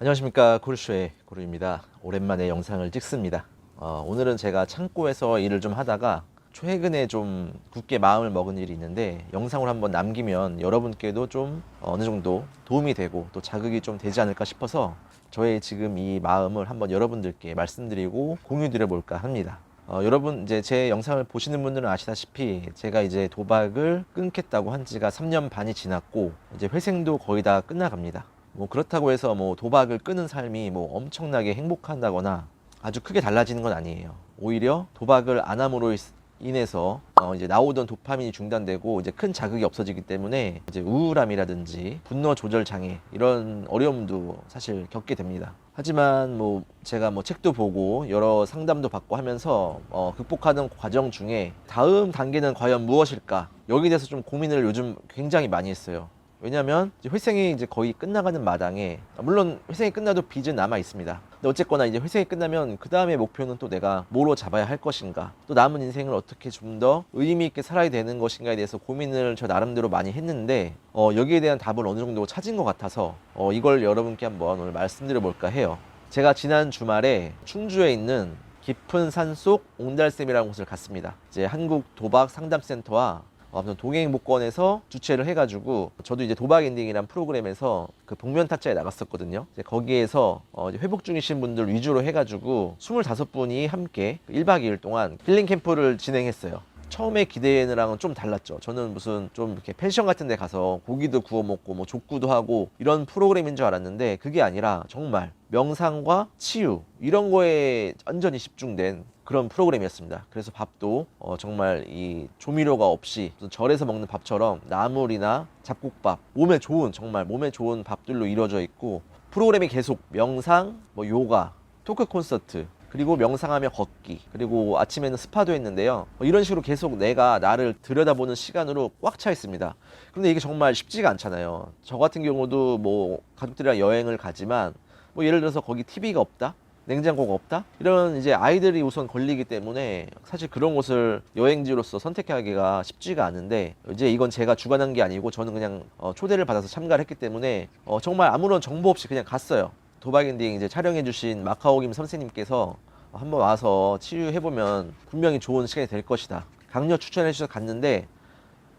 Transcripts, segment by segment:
안녕하십니까, 고르쇼의 고르입니다. 오랜만에 영상을 찍습니다. 오늘은 제가 창고에서 일을 좀 하다가 최근에 좀 굳게 마음을 먹은 일이 있는데 영상을 한번 남기면 여러분께도 좀 어느 정도 도움이 되고 또 자극이 좀 되지 않을까 싶어서 저의 지금 이 마음을 한번 여러분들께 말씀드리고 공유드려 볼까 합니다. 여러분 이제 제 영상을 보시는 분들은 아시다시피 제가 이제 도박을 끊겠다고 한 지가 3년 반이 지났고 이제 회생도 거의 다 끝나갑니다. 뭐 그렇다고 해서 뭐 도박을 끄는 삶이 뭐 엄청나게 행복한다거나 아주 크게 달라지는 건 아니에요. 오히려 도박을 안 함으로 인해서 이제 나오던 도파민이 중단되고 이제 큰 자극이 없어지기 때문에 이제 우울함이라든지 분노 조절 장애 이런 어려움도 사실 겪게 됩니다. 하지만 뭐 제가 뭐 책도 보고 여러 상담도 받고 하면서 극복하는 과정 중에 다음 단계는 과연 무엇일까? 여기에 대해서 좀 고민을 요즘 굉장히 많이 했어요. 왜냐면 이제 회생이 이제 거의 끝나가는 마당에, 물론 회생이 끝나도 빚은 남아 있습니다. 근데 어쨌거나 이제 회생이 끝나면 그 다음의 목표는 또 내가 뭐로 잡아야 할 것인가, 또 남은 인생을 어떻게 좀 더 의미 있게 살아야 되는 것인가에 대해서 고민을 저 나름대로 많이 했는데 여기에 대한 답을 어느 정도 찾은 것 같아서 이걸 여러분께 한번 오늘 말씀드려 볼까 해요. 제가 지난 주말에 충주에 있는 깊은 산속 옹달샘이라는 곳을 갔습니다. 이제 한국 도박 상담센터와 아무튼 동행복권에서 주최를 해가지고 저도 이제 도박 엔딩이란 프로그램에서 그 복면 타짜에 나갔었거든요. 이제 거기에서 이제 회복 중이신 분들 위주로 해가지고 25분이 함께 1박 2일 동안 힐링 캠프를 진행했어요. 처음에 기대는랑은 좀 달랐죠. 저는 무슨 좀 이렇게 펜션 같은 데 가서 고기도 구워 먹고 뭐 족구도 하고 이런 프로그램인 줄 알았는데 그게 아니라 정말 명상과 치유 이런 거에 완전히 집중된 그런 프로그램이었습니다. 그래서 밥도 정말 이 조미료가 없이 절에서 먹는 밥처럼 나물이나 잡곡밥, 몸에 좋은, 정말 몸에 좋은 밥들로 이루어져 있고, 프로그램이 계속 명상, 뭐 요가, 토크 콘서트, 그리고 명상하며 걷기, 그리고 아침에는 스파도 했는데요. 이런 식으로 계속 내가 나를 들여다보는 시간으로 꽉 차 있습니다. 그런데 이게 정말 쉽지가 않잖아요. 저 같은 경우도 뭐 가족들이랑 여행을 가지만 뭐 예를 들어서 거기 TV가 없다? 냉장고가 없다? 이런 이제 아이들이 우선 걸리기 때문에 사실 그런 곳을 여행지로서 선택하기가 쉽지가 않은데, 이제 이건 제가 주관한 게 아니고 저는 그냥 초대를 받아서 참가를 했기 때문에 정말 아무런 정보 없이 그냥 갔어요. 도박 엔딩 이제 촬영해 주신 마카오김 선생님께서 한번 와서 치유해보면 분명히 좋은 시간이 될 것이다, 강력 추천해 주셔서 갔는데,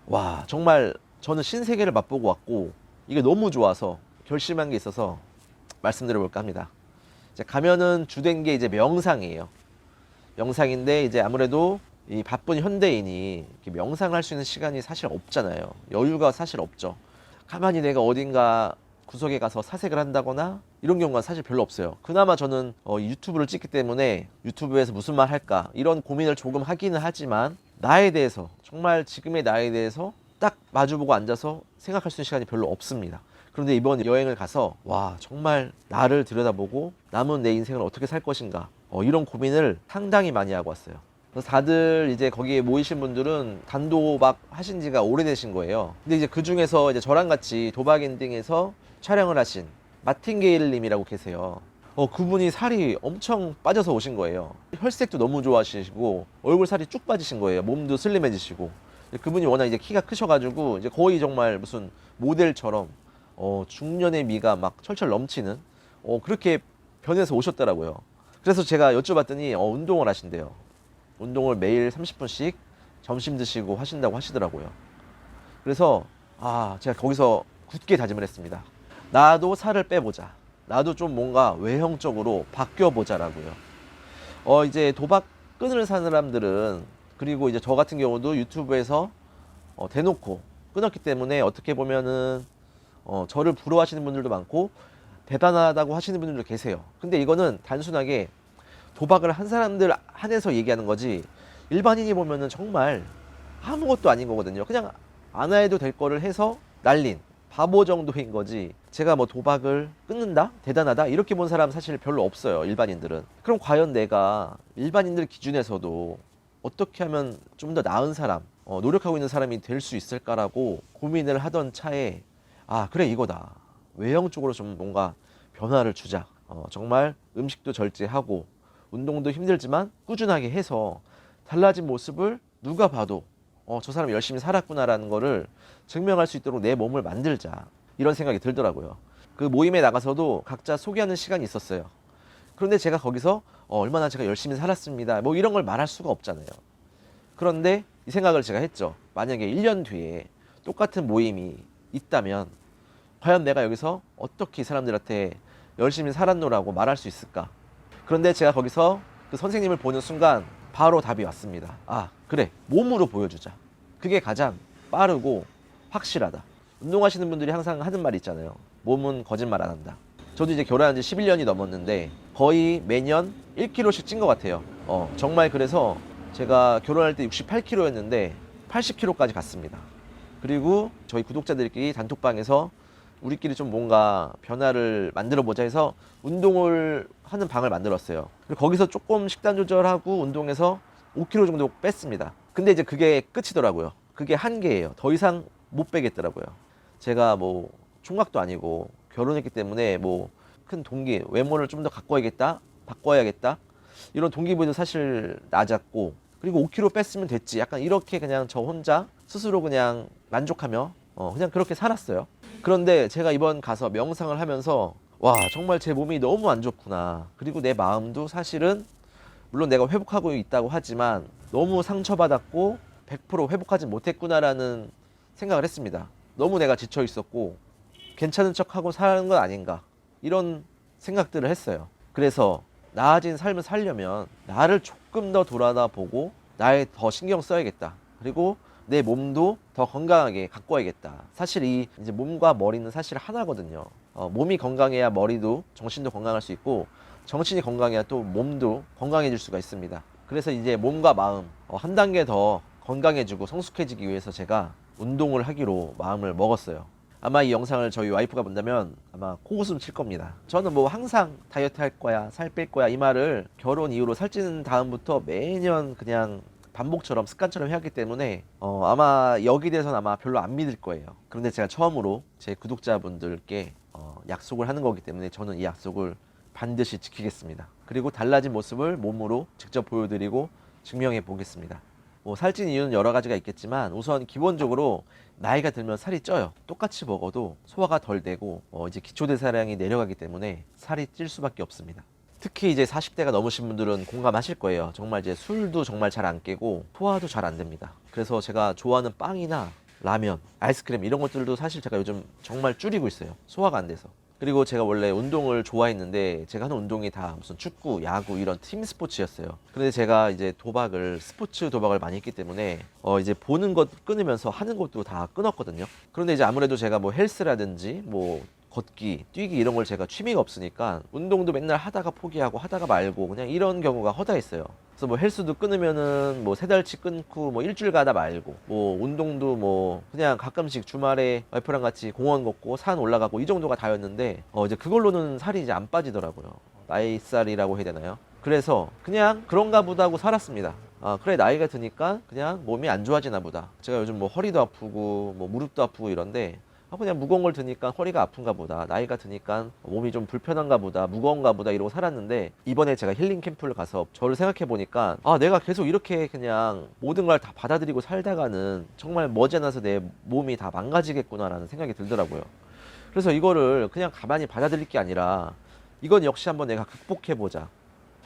와 정말 저는 신세계를 맛보고 왔고 이게 너무 좋아서 결심한 게 있어서 말씀드려 볼까 합니다. 이제 가면은 주된 게 이제 명상이에요. 명상인데 이제 아무래도 이 바쁜 현대인이 이렇게 명상을 할 수 있는 시간이 사실 없잖아요. 여유가 사실 없죠. 가만히 내가 어딘가 구석에 가서 사색을 한다거나 이런 경우가 사실 별로 없어요. 그나마 저는 유튜브를 찍기 때문에 유튜브에서 무슨 말 할까 이런 고민을 조금 하기는 하지만, 나에 대해서, 정말 지금의 나에 대해서 딱 마주보고 앉아서 생각할 수 있는 시간이 별로 없습니다. 그런데 이번 여행을 가서 와 정말 나를 들여다보고 남은 내 인생을 어떻게 살 것인가 이런 고민을 상당히 많이 하고 왔어요. 그래서 다들 이제 거기에 모이신 분들은 단도박 하신 지가 오래되신 거예요. 근데 이제 그 중에서 이제 저랑 같이 도박 엔딩에서 촬영을 하신 마틴게일 님이라고 계세요. 그분이 살이 엄청 빠져서 오신 거예요. 혈색도 너무 좋아하시고 얼굴 살이 쭉 빠지신 거예요. 몸도 슬림해지시고. 그분이 워낙 이제 키가 크셔가지고 이제 거의 정말 무슨 모델처럼 중년의 미가 막 철철 넘치는 그렇게 변해서 오셨더라고요. 그래서 제가 여쭤봤더니 운동을 하신대요. 운동을 매일 30분씩 점심 드시고 하신다고 하시더라고요. 그래서 제가 거기서 굳게 다짐을 했습니다. 나도 살을 빼보자. 나도 좀 뭔가 외형적으로 바뀌어보자라고요. 이제 도박 끊을 사람들은, 그리고 이제 저 같은 경우도 유튜브에서 대놓고 끊었기 때문에 어떻게 보면은 저를 부러워하시는 분들도 많고 대단하다고 하시는 분들도 계세요. 근데 이거는 단순하게 도박을 한 사람들 한해서 얘기하는 거지, 일반인이 보면은 정말 아무것도 아닌 거거든요. 그냥 안 해도 될 거를 해서 날린 바보 정도인 거지, 제가 뭐 도박을 끊는다? 대단하다? 이렇게 본 사람 사실 별로 없어요, 일반인들은. 그럼 과연 내가 일반인들 기준에서도 어떻게 하면 좀 더 나은 사람, 노력하고 있는 사람이 될 수 있을까라고 고민을 하던 차에 그래 이거다. 외형적으로 좀 뭔가 변화를 주자. 정말 음식도 절제하고 운동도 힘들지만 꾸준하게 해서 달라진 모습을 누가 봐도 저 사람 열심히 살았구나라는 거를 증명할 수 있도록 내 몸을 만들자, 이런 생각이 들더라고요. 그 모임에 나가서도 각자 소개하는 시간이 있었어요. 그런데 제가 거기서 얼마나 제가 열심히 살았습니다. 뭐 이런 걸 말할 수가 없잖아요. 그런데 이 생각을 제가 했죠. 만약에 1년 뒤에 똑같은 모임이 있다면 과연 내가 여기서 어떻게 이 사람들한테 열심히 살았노라고 말할 수 있을까? 그런데 제가 거기서 그 선생님을 보는 순간 바로 답이 왔습니다. 아, 그래. 몸으로 보여주자. 그게 가장 빠르고 확실하다. 운동하시는 분들이 항상 하는 말이 있잖아요. 몸은 거짓말 안 한다. 저도 이제 결혼한 지 11년이 넘었는데 거의 매년 1kg씩 찐 것 같아요. 정말 그래서 제가 결혼할 때 68kg였는데 80kg까지 갔습니다. 그리고 저희 구독자들끼리 단톡방에서 우리끼리 좀 뭔가 변화를 만들어 보자 해서 운동을 하는 방을 만들었어요. 그리고 거기서 조금 식단 조절하고 운동해서 5kg 정도 뺐습니다. 근데 이제 그게 끝이더라고요. 그게 한계예요. 더 이상 못 빼겠더라고요. 제가 뭐 총각도 아니고 결혼했기 때문에 뭐 큰 동기, 외모를 좀 더 가꿔야겠다, 바꿔야겠다 이런 동기부여도 사실 낮았고, 그리고 5kg 뺐으면 됐지, 약간 이렇게 그냥 저 혼자 스스로 그냥 만족하며 그냥 그렇게 살았어요. 그런데 제가 이번 가서 명상을 하면서 와, 정말 제 몸이 너무 안 좋구나. 그리고 내 마음도 사실은 물론 내가 회복하고 있다고 하지만 너무 상처받았고 100% 회복하지 못했구나라는 생각을 했습니다. 너무 내가 지쳐 있었고 괜찮은 척하고 사는 건 아닌가, 이런 생각들을 했어요. 그래서 나아진 삶을 살려면 나를 조금 더 돌아다보고 나에 더 신경 써야겠다. 그리고 내 몸도 더 건강하게 가꿔야겠다. 사실 이 이제 몸과 머리는 사실 하나거든요. 몸이 건강해야 머리도 정신도 건강할 수 있고, 정신이 건강해야 또 몸도 건강해질 수가 있습니다. 그래서 이제 몸과 마음 한 단계 더 건강해지고 성숙해지기 위해서 제가 운동을 하기로 마음을 먹었어요. 아마 이 영상을 저희 와이프가 본다면 아마 코웃음 칠 겁니다. 저는 뭐 항상 다이어트 할 거야, 살 뺄 거야 이 말을 결혼 이후로 살찌는 다음부터 매년 그냥 반복처럼 습관처럼 해왔기 때문에 아마 여기 대해서는 아마 별로 안 믿을 거예요. 그런데 제가 처음으로 제 구독자분들께 약속을 하는 거기 때문에 저는 이 약속을 반드시 지키겠습니다. 그리고 달라진 모습을 몸으로 직접 보여드리고 증명해 보겠습니다. 뭐 살찐 이유는 여러 가지가 있겠지만 우선 기본적으로 나이가 들면 살이 쪄요. 똑같이 먹어도 소화가 덜 되고 이제 기초대사량이 내려가기 때문에 살이 찔 수밖에 없습니다. 특히 이제 40대가 넘으신 분들은 공감하실 거예요. 정말 이제 술도 정말 잘 안 깨고 소화도 잘 안 됩니다. 그래서 제가 좋아하는 빵이나 라면, 아이스크림 이런 것들도 사실 제가 요즘 정말 줄이고 있어요. 소화가 안 돼서. 그리고 제가 원래 운동을 좋아했는데 제가 하는 운동이 다 무슨 축구, 야구 이런 팀 스포츠였어요. 그런데 제가 이제 스포츠 도박을 많이 했기 때문에 이제 보는 것 끊으면서 하는 것도 다 끊었거든요. 그런데 이제 아무래도 제가 뭐 헬스라든지 뭐 걷기, 뛰기 이런 걸 제가 취미가 없으니까 운동도 맨날 하다가 포기하고 하다가 말고 그냥 이런 경우가 허다했어요. 그래서 뭐 헬스도 끊으면은 뭐 3달치 끊고 뭐 일주일 가다 말고, 뭐 운동도 뭐 그냥 가끔씩 주말에 와이프랑 같이 공원 걷고 산 올라가고 이 정도가 다였는데 이제 그걸로는 살이 이제 안 빠지더라고요. 나이살이라고 해야 되나요? 그래서 그냥 그런가 보다 하고 살았습니다. 그래, 나이가 드니까 그냥 몸이 안 좋아지나 보다. 제가 요즘 뭐 허리도 아프고 뭐 무릎도 아프고 이런데 그냥 무거운 걸 드니까 허리가 아픈가 보다, 나이가 드니까 몸이 좀 불편한가 보다, 무거운가 보다 이러고 살았는데, 이번에 제가 힐링 캠프를 가서 저를 생각해 보니까 내가 계속 이렇게 그냥 모든 걸 다 받아들이고 살다가는 정말 머지않아서 내 몸이 다 망가지겠구나라는 생각이 들더라고요. 그래서 이거를 그냥 가만히 받아들일 게 아니라 이건 역시 한번 내가 극복해 보자.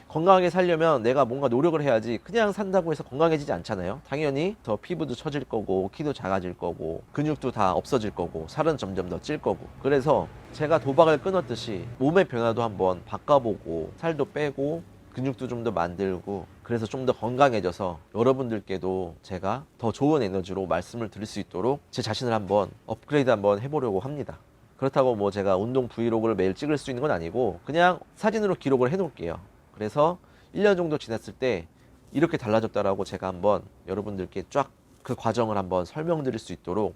건강하게 살려면 내가 뭔가 노력을 해야지 그냥 산다고 해서 건강해지지 않잖아요. 당연히 더 피부도 처질 거고 키도 작아질 거고 근육도 다 없어질 거고 살은 점점 더 찔 거고. 그래서 제가 도박을 끊었듯이 몸의 변화도 한번 바꿔보고 살도 빼고 근육도 좀 더 만들고, 그래서 좀 더 건강해져서 여러분들께도 제가 더 좋은 에너지로 말씀을 드릴 수 있도록 제 자신을 한번 업그레이드 한번 해보려고 합니다. 그렇다고 뭐 제가 운동 브이로그를 매일 찍을 수 있는 건 아니고 그냥 사진으로 기록을 해 놓을게요. 그래서 1년 정도 지났을 때 이렇게 달라졌다라고 제가 한번 여러분들께 쫙 그 과정을 한번 설명드릴 수 있도록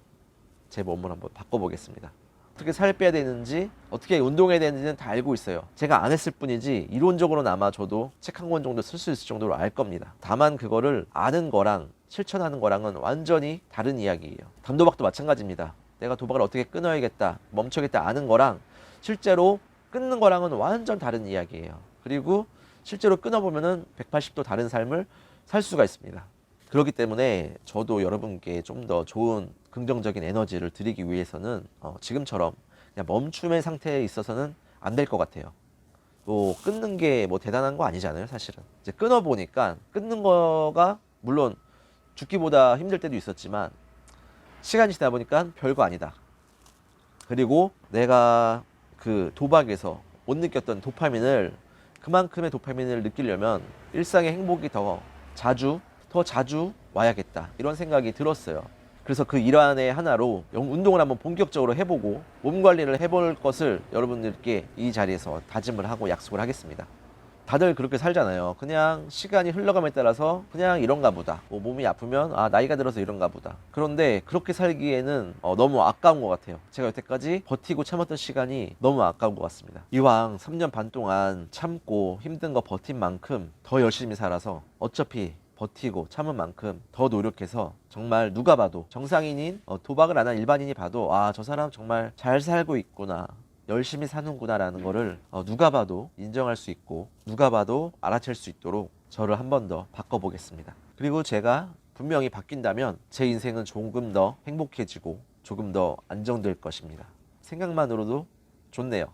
제 몸을 한번 바꿔보겠습니다. 어떻게 살 빼야 되는지, 어떻게 운동해야 되는지는 다 알고 있어요. 제가 안 했을 뿐이지 이론적으로는 아마 저도 책 한 권 정도 쓸 수 있을 정도로 알 겁니다. 다만 그거를 아는 거랑 실천하는 거랑은 완전히 다른 이야기예요. 담도박도 마찬가지입니다. 내가 도박을 어떻게 끊어야겠다, 멈춰야겠다 아는 거랑 실제로 끊는 거랑은 완전 다른 이야기예요. 그리고 실제로 끊어보면은 180도 다른 삶을 살 수가 있습니다. 그렇기 때문에 저도 여러분께 좀 더 좋은 긍정적인 에너지를 드리기 위해서는 지금처럼 그냥 멈춤의 상태에 있어서는 안 될 것 같아요. 또 끊는 게 뭐 대단한 거 아니잖아요, 사실은. 이제 끊어 보니까 끊는 거가 물론 죽기보다 힘들 때도 있었지만 시간이 지나 보니까 별거 아니다. 그리고 내가 그 도박에서 못 느꼈던 도파민을, 그만큼의 도파민을 느끼려면 일상의 행복이 더 자주 와야겠다, 이런 생각이 들었어요. 그래서 그 일환의 하나로 운동을 한번 본격적으로 해보고 몸 관리를 해볼 것을 여러분들께 이 자리에서 다짐을 하고 약속을 하겠습니다. 다들 그렇게 살잖아요. 그냥 시간이 흘러감에 따라서 그냥 이런가 보다, 뭐 몸이 아프면 나이가 들어서 이런가 보다. 그런데 그렇게 살기에는 너무 아까운 것 같아요. 제가 여태까지 버티고 참았던 시간이 너무 아까운 것 같습니다. 이왕 3년 반 동안 참고 힘든 거 버틴 만큼 더 열심히 살아서, 어차피 버티고 참은 만큼 더 노력해서 정말 누가 봐도, 정상인인 도박을 안 한 일반인이 봐도 저 사람 정말 잘 살고 있구나, 열심히 사는구나 라는 거를 누가 봐도 인정할 수 있고 누가 봐도 알아챌 수 있도록 저를 한 번 더 바꿔보겠습니다. 그리고 제가 분명히 바뀐다면 제 인생은 조금 더 행복해지고 조금 더 안정될 것입니다. 생각만으로도 좋네요.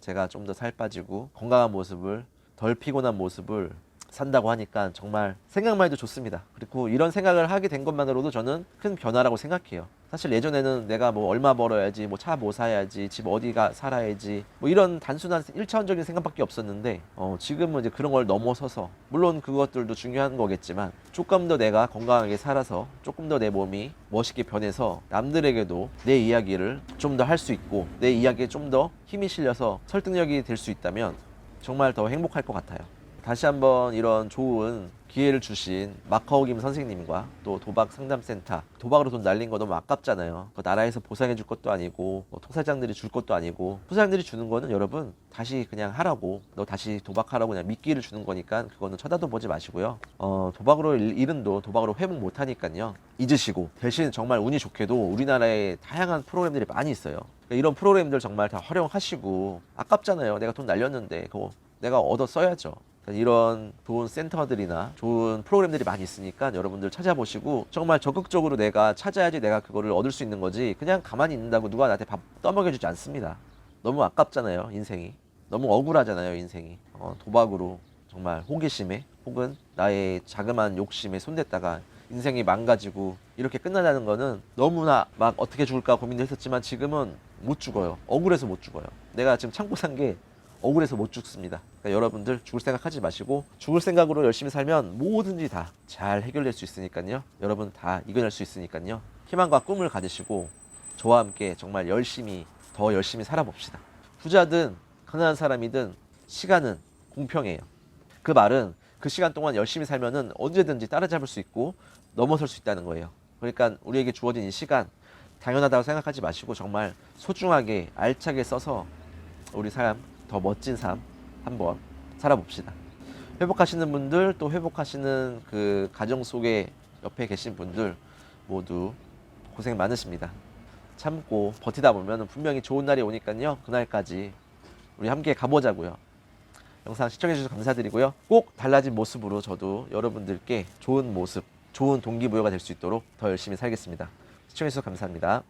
제가 좀 더 살 빠지고 건강한 모습을, 덜 피곤한 모습을 산다고 하니까 정말 생각만 해도 좋습니다. 그리고 이런 생각을 하게 된 것만으로도 저는 큰 변화라고 생각해요. 사실 예전에는 내가 뭐 얼마 벌어야지, 뭐 차 뭐 사야지, 집 어디가 살아야지, 뭐 이런 단순한 1차원적인 생각밖에 없었는데 지금은 이제 그런 걸 넘어서서, 물론 그것들도 중요한 거겠지만 조금 더 내가 건강하게 살아서 조금 더 내 몸이 멋있게 변해서 남들에게도 내 이야기를 좀 더 할 수 있고 내 이야기에 좀 더 힘이 실려서 설득력이 될 수 있다면 정말 더 행복할 것 같아요. 다시 한번 이런 좋은 기회를 주신 마카오 김 선생님과 또 도박 상담센터, 도박으로 돈 날린 거 너무 아깝잖아요. 나라에서 보상해 줄 것도 아니고 통사장들이 줄 것도 아니고, 통사장들이 주는 거는 여러분 다시 그냥 하라고, 너 다시 도박하라고 그냥 미끼를 주는 거니까 그거는 쳐다도 보지 마시고요. 도박으로 잃은 돈 도박으로 회복 못 하니까요, 잊으시고 대신 정말 운이 좋게도 우리나라에 다양한 프로그램들이 많이 있어요. 그러니까 이런 프로그램들 정말 다 활용하시고, 아깝잖아요. 내가 돈 날렸는데 그거 내가 얻어 써야죠. 이런 좋은 센터들이나 좋은 프로그램들이 많이 있으니까 여러분들 찾아보시고 정말 적극적으로 내가 찾아야지 내가 그거를 얻을 수 있는 거지, 그냥 가만히 있는다고 누가 나한테 밥 떠먹여주지 않습니다. 너무 아깝잖아요, 인생이. 너무 억울하잖아요, 인생이. 도박으로 정말 호기심에 혹은 나의 자그마한 욕심에 손댔다가 인생이 망가지고 이렇게 끝나자는 거는 너무나 막 어떻게 죽을까 고민도 했었지만 지금은 못 죽어요. 억울해서 못 죽어요. 내가 지금 참고 산 게 억울해서 못 죽습니다. 그러니까 여러분들 죽을 생각하지 마시고, 죽을 생각으로 열심히 살면 뭐든지 다 잘 해결될 수 있으니까요. 여러분 다 이겨낼 수 있으니까요. 희망과 꿈을 가지시고 저와 함께 정말 열심히, 더 열심히 살아봅시다. 부자든 가난한 사람이든 시간은 공평해요. 그 말은 그 시간 동안 열심히 살면은 언제든지 따라잡을 수 있고 넘어설 수 있다는 거예요. 그러니까 우리에게 주어진 이 시간 당연하다고 생각하지 마시고 정말 소중하게 알차게 써서 우리 삶, 더 멋진 삶 한번 살아봅시다. 회복하시는 분들, 또 회복하시는 그 가정 속에 옆에 계신 분들 모두 고생 많으십니다. 참고 버티다 보면 분명히 좋은 날이 오니까요. 그날까지 우리 함께 가보자고요. 영상 시청해주셔서 감사드리고요. 꼭 달라진 모습으로 저도 여러분들께 좋은 모습, 좋은 동기부여가 될 수 있도록 더 열심히 살겠습니다. 시청해주셔서 감사합니다.